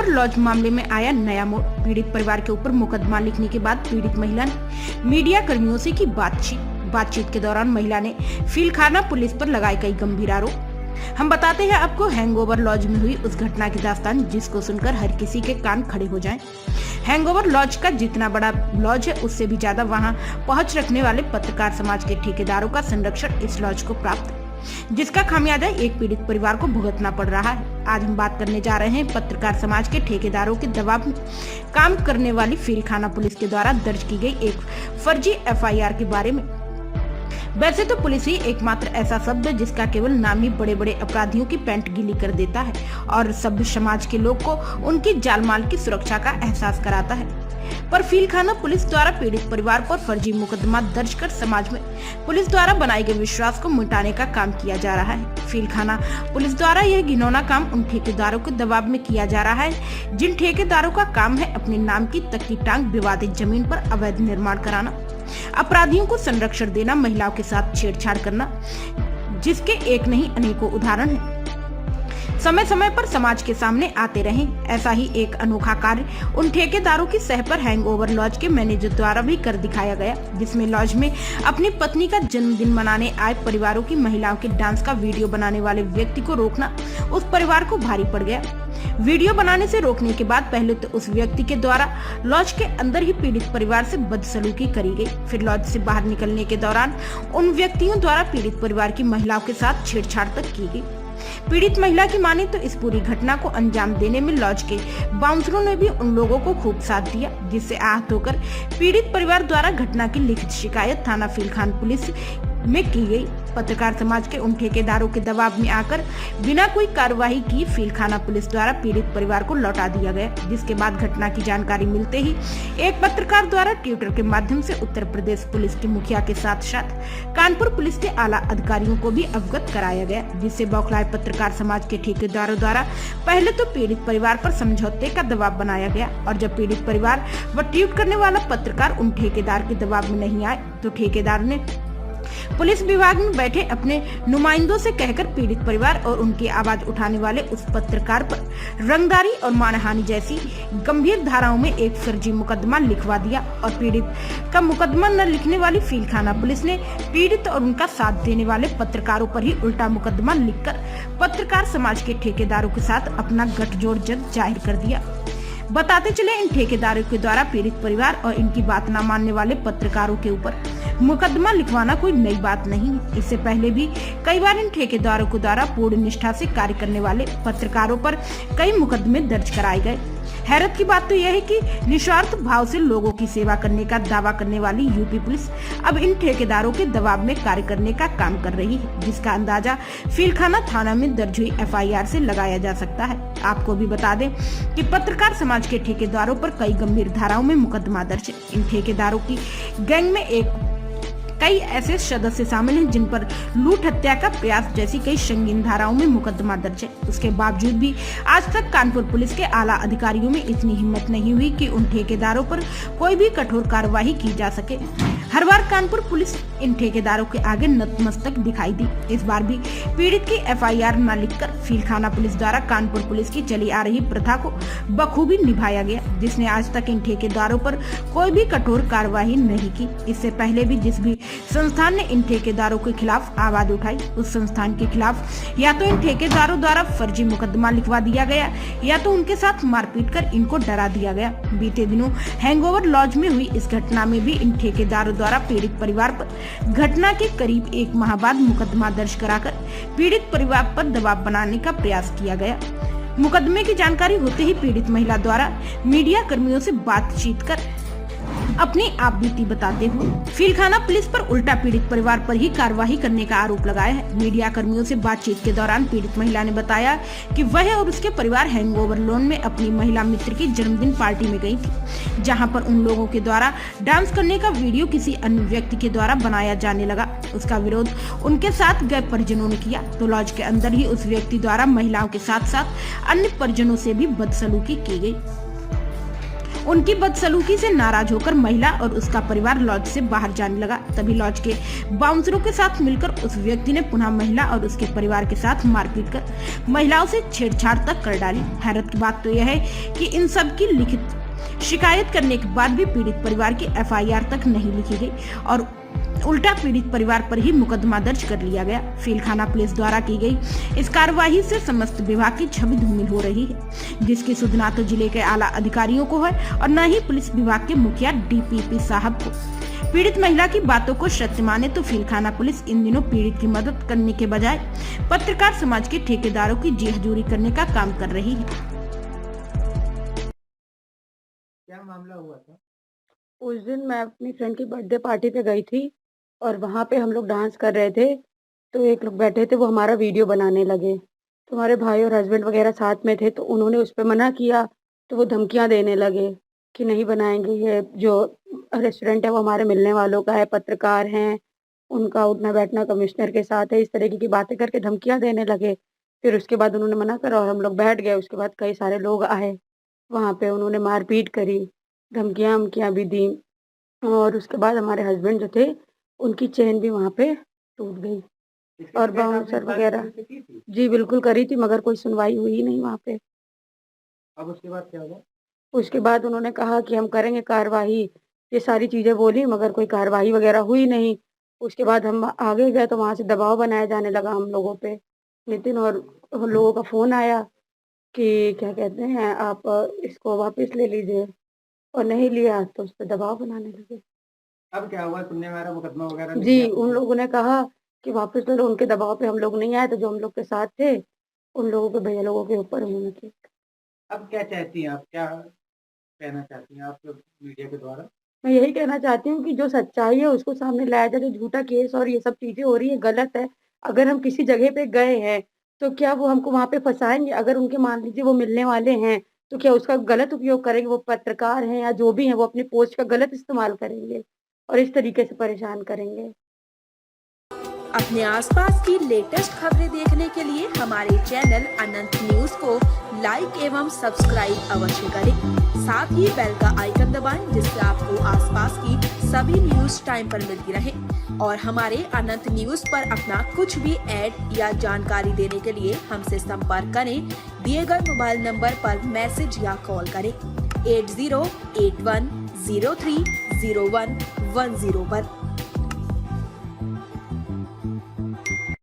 Hangover laws मामले में आया नया मोड़। पीड़ित परिवार के ऊपर मुकदमा लिखने के बाद पीड़ित महिला ने मीडिया कर्मियों से की बातचीत के दौरान महिला ने फीलखाना पुलिस पर लगाए कई गंभीर आरोप। हम बताते हैं आपको हैंगओवर लॉज में हुई उस घटना की दास्तान जिसको सुनकर हर किसी के कान खड़े हो जाएं। हैंगओवर लॉज का जितना बड़ा लॉज है उससे भी ज्यादा वहां पहुंच रखने वाले पत्रकार समाज के ठेकेदारों का संरक्षण इस लॉज को प्राप्त है, जिसका खामियाजा एक पीड़ित परिवार को भुगतना पड़ रहा है। आज हम बात करने जा रहे हैं पत्रकार समाज के ठेकेदारों के दबाव में काम करने वाली फीलखाना पुलिस के द्वारा दर्ज की गई एक फर्जी एफआईआर के बारे में। वैसे तो पुलिस ही एकमात्र ऐसा शब्द है जिसका केवल नाम ही बड़े बड़े अपराधियों की पैंट गीली कर देता है और सभ्य समाज के लोग को उनकी जालमाल की सुरक्षा का एहसास कराता है। पर फीलखाना पुलिस द्वारा पीड़ित परिवार पर फर्जी मुकदमा दर्ज कर समाज में पुलिस द्वारा बनाए गए विश्वास को मिटाने का काम किया जा रहा है। फीलखाना पुलिस द्वारा यह घिनौना काम उन ठेकेदारों के दबाव में किया जा रहा है जिन ठेकेदारों का काम है अपने नाम की तख्ती टांग विवादित जमीन पर अवैध निर्माण कराना, अपराधियों को संरक्षण देना, महिलाओं के साथ छेड़छाड़ करना, जिसके एक नहीं अनेकों उदाहरण हैं। समय समय पर समाज के सामने आते रहे। ऐसा ही एक अनोखा कार्य उन ठेकेदारों की सह पर हैंगओवर लॉज के मैनेजर द्वारा भी कर दिखाया गया, जिसमें लॉज में अपनी पत्नी का जन्मदिन मनाने आए परिवारों की महिलाओं के डांस का वीडियो बनाने वाले व्यक्ति को रोकना उस परिवार को भारी पड़ गया। वीडियो बनाने से रोकने के बाद पहले तो उस व्यक्ति के द्वारा लॉज के अंदर ही पीड़ित परिवार से बदसलूकी करी गई। फिर लॉज से बाहर निकलने के दौरान उन व्यक्तियों द्वारा पीड़ित परिवार की महिलाओं के साथ छेड़छाड़ तक की गई। पीड़ित महिला की माने तो इस पूरी घटना को अंजाम देने में लॉज के बाउंसरों ने भी उन लोगों को खूब साथ दिया, जिससे आहत होकर पीड़ित परिवार द्वारा घटना की लिखित शिकायत थाना फीलखाना पुलिस में की गई। पत्रकार समाज के उन ठेकेदारों के दबाव में आकर बिना कोई कार्रवाई किए फीलखाना पुलिस द्वारा पीड़ित परिवार को लौटा दिया गया, जिसके बाद घटना की जानकारी मिलते ही एक पत्रकार द्वारा ट्विटर के माध्यम से उत्तर प्रदेश पुलिस के मुखिया के साथ साथ कानपुर पुलिस के आला अधिकारियों को भी अवगत कराया गया, जिससे बौखलाए पत्रकार समाज के ठेकेदारों द्वारा पहले तो पीड़ित परिवार पर समझौते का दबाव बनाया गया और जब पीड़ित परिवार व ट्वीट करने वाला पत्रकार उन ठेकेदार के दबाव में नहीं आए तो ठेकेदार ने पुलिस विभाग में बैठे अपने नुमाइंदों से कहकर पीड़ित परिवार और उनकी आवाज उठाने वाले उस पत्रकार पर रंगदारी और मानहानि जैसी गंभीर धाराओं में एक फर्जी मुकदमा लिखवा दिया और पीड़ित का मुकदमा न लिखने वाली फीलखाना पुलिस ने पीड़ित और उनका साथ देने वाले पत्रकारों पर ही उल्टा मुकदमा लिखकर पत्रकार समाज के ठेकेदारों के साथ अपना गठजोड़ जग जाहिर कर दिया। बताते चले इन ठेकेदारों के द्वारा पीड़ित परिवार और इनकी बात न मानने वाले पत्रकारों के ऊपर मुकदमा लिखवाना कोई नई बात नहीं है। इससे पहले भी कई बार इन ठेकेदारों के द्वारा पूर्ण निष्ठा से कार्य करने वाले पत्रकारों पर कई मुकदमे दर्ज कराए गए। हैरत की बात तो यह है कि निस्वार्थ भाव से लोगों की सेवा करने का दावा करने वाली यूपी पुलिस अब इन ठेकेदारों के दबाव में कार्य करने का काम कर रही है, जिसका अंदाजा फीलखाना थाना में दर्ज हुई एफआईआर से लगाया जा सकता है। आपको भी बता दें कि पत्रकार समाज के ठेकेदारों पर कई गंभीर धाराओं में मुकदमा दर्ज है। इन ठेकेदारों की गैंग में कई ऐसे सदस्य शामिल हैं जिन पर लूट हत्या का प्रयास जैसी कई संगीन धाराओं में मुकदमा दर्ज है। उसके बावजूद भी आज तक कानपुर पुलिस के आला अधिकारियों में इतनी हिम्मत नहीं हुई कि उन ठेकेदारों पर कोई भी कठोर कार्रवाई की जा सके। हर बार कानपुर पुलिस इन ठेकेदारों के आगे नतमस्तक दिखाई दी। इस बार भी पीड़ित की एफआईआर न लिखकर फीलखाना पुलिस द्वारा कानपुर पुलिस की चली आ रही प्रथा को बखूबी निभाया गया, जिसने आज तक इन ठेकेदारों पर कोई भी कठोर कार्रवाई नहीं की। इससे पहले भी जिस भी संस्थान ने इन ठेकेदारों के खिलाफ आवाज उठाई उस संस्थान के खिलाफ या तो इन ठेकेदारों द्वारा फर्जी मुकदमा लिखवा दिया गया या तो उनके साथ मारपीट कर इनको डरा दिया गया। बीते दिनों हैंगओवर लॉज में हुई इस घटना में भी इन ठेकेदारों द्वारा पीड़ित परिवार पर घटना के करीब एक माह बाद मुकदमा दर्ज कराकर पीड़ित परिवार पर दबाव बनाने का प्रयास किया गया। मुकदमे की जानकारी होते ही पीड़ित महिला द्वारा मीडिया कर्मियों से बातचीत कर अपनी आप बीती बताते हुए फीलखाना पुलिस पर उल्टा पीड़ित परिवार पर ही कार्रवाई करने का आरोप लगाया है। मीडिया कर्मियों से बातचीत के दौरान पीड़ित महिला ने बताया कि वह और उसके परिवार हैंगओवर लॉज में अपनी महिला मित्र की जन्मदिन पार्टी में गई थी, जहां पर उन लोगों के द्वारा डांस करने का वीडियो किसी अन्य व्यक्ति के द्वारा बनाया जाने लगा। उसका विरोध उनके साथ गए परिजनों ने किया तो लॉज के अंदर ही उस व्यक्ति द्वारा महिलाओं के साथ साथ अन्य परिजनों से भी बदसलूकी की गई। उनकी बदसलूकी से नाराज होकर महिला और उसका परिवार लॉज से बाहर जाने लगा। तभी लॉज के बाउंसरों के साथ मिलकर उस व्यक्ति ने पुनः महिला और उसके परिवार के साथ मारपीट कर महिलाओं से छेड़छाड़ तक कर डाली। हैरत की बात तो यह है कि इन सब की लिखित शिकायत करने के बाद भी पीड़ित परिवार की एफआईआर तक नहीं लिखी गई और उल्टा पीड़ित परिवार पर ही मुकदमा दर्ज कर लिया गया। फीलखाना पुलिस द्वारा की गई इस कार्यवाही से समस्त विभाग की छवि धूमिल हो रही है, जिसकी सुध न तो जिले के आला अधिकारियों को है और न ही पुलिस विभाग के मुखिया डीपीपी साहब को। पीड़ित महिला की बातों को सत्य माने तो फीलखाना पुलिस इन दिनों पीड़ित की मदद करने के बजाय पत्रकार समाज के ठेकेदारों की जी हजूरी करने का काम कर रही है। क्या मामला हुआ था? उस दिन मैं अपनी फ्रेंड की बर्थडे पार्टी पे गई थी और वहाँ पे हम लोग डांस कर रहे थे, तो एक लोग बैठे थे, वो हमारा वीडियो बनाने लगे। तो हमारे भाई और हस्बैंड वगैरह साथ में थे, तो उन्होंने उस पे मना किया, तो वो धमकियाँ देने लगे कि नहीं बनाएंगे, ये जो रेस्टोरेंट है वो हमारे मिलने वालों का है, पत्रकार हैं, उनका उठना बैठना कमिश्नर के साथ है, इस तरीके की बातें करके धमकियाँ देने लगे। फिर उसके बाद उन्होंने मना करा और हम लोग बैठ गए। उसके बाद कई सारे लोग आए, वहाँ पे उन्होंने मारपीट करी, धमकियाँ भी दी और उसके बाद हमारे हस्बैंड जो थे उनकी चेन भी वहाँ पे टूट गई इसके और शिकायत आपने बाउंसर इस बात वगैरह। पुलिस से की थी? जी बिल्कुल करी थी, मगर कोई सुनवाई हुई नहीं वहाँ पे। अब उसके बाद क्या हुआ? उसके बाद उन्होंने कहा कि हम करेंगे कार्रवाई, ये सारी चीज़ें बोली, मगर कोई कार्रवाई वगैरह हुई नहीं। उसके बाद हम आगे गए तो वहाँ से दबाव बनाया जाने लगा हम लोगों पे, नितिन, और उन लोगों का फ़ोन आया कि क्या कहते हैं, आप इसको वापस ले लीजिए, और नहीं लिया तो उस पे दबाव बनाने लगे। अब क्या हुआ? सुनने में आ रहा मुकदमा वगैरह लिख जी, दिया उन आपने? लोगों ने कहा कि वापस ले लो, उनके दबाव पे हम लोग नहीं आए, तो जो हम लोग के साथ थे, उन लोगों के भैया लोगों के ऊपर उन्होंने किया। अब क्या चाहती हैं आप? क्या कहना चाहती हैं आप मीडिया के द्वारा? मैं यही कहना चाहती हूँ कि जो सच्चाई है उसको सामने लाया जाए, जो झूठा केस और ये सब चीज़ें हो रही है गलत है। अगर हम किसी जगह पे गए हैं, तो क्या वो हमको वहाँ पे फँसाएँगे? अगर उनके मान लीजिए वो मिलने वाले हैं, तो क्या उसका गलत उपयोग करेंगे? वो पत्रकार हैं या जो भी हैं, वो अपनी पोस्ट का गलत इस्तेमाल करेंगे और इस तरीके से परेशान करेंगे। अपने आसपास की लेटेस्ट खबरें देखने के लिए हमारे चैनल अनंत न्यूज को लाइक एवं सब्सक्राइब अवश्य करें। साथ ही बेल का आइकन दबाएं, जिससे आपको आसपास की सभी न्यूज टाइम पर मिलती रहे। और हमारे अनंत न्यूज पर अपना कुछ भी ऐड या जानकारी देने के लिए हमसे संपर्क करें। दिए गए मोबाइल नंबर पर मैसेज या कॉल करें 8081030110 पर।